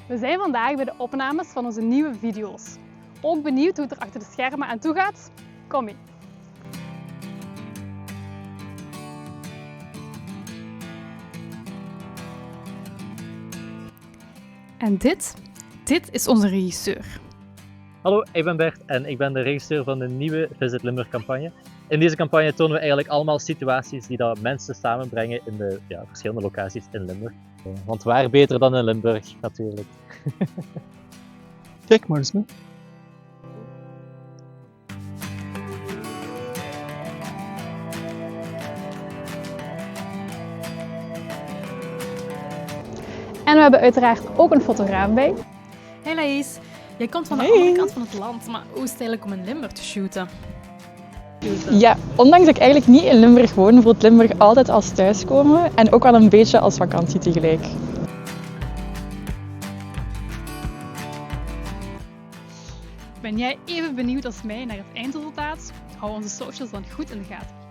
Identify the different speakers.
Speaker 1: We zijn vandaag bij de opnames van onze nieuwe video's. Ook benieuwd hoe het er achter de schermen aan toe gaat? Kom mee! En dit is onze regisseur.
Speaker 2: Hallo, ik ben Bert en ik ben de regisseur van de nieuwe Visit Limburg campagne. In deze campagne tonen we eigenlijk allemaal situaties die dat mensen samenbrengen in de verschillende locaties in Limburg. Want waar beter dan in Limburg, natuurlijk.
Speaker 3: Kijk maar eens mee.
Speaker 1: En we hebben uiteraard ook een fotograaf bij.
Speaker 4: Hey Laïs, jij komt van de andere kant van het land, maar hoe is het eigenlijk om in Limburg te shooten?
Speaker 5: Ja, ondanks dat ik eigenlijk niet in Limburg woon, voelt Limburg altijd als thuiskomen en ook wel een beetje als vakantie tegelijk.
Speaker 1: Ben jij even benieuwd als mij naar het eindresultaat? Hou onze socials dan goed in de gaten.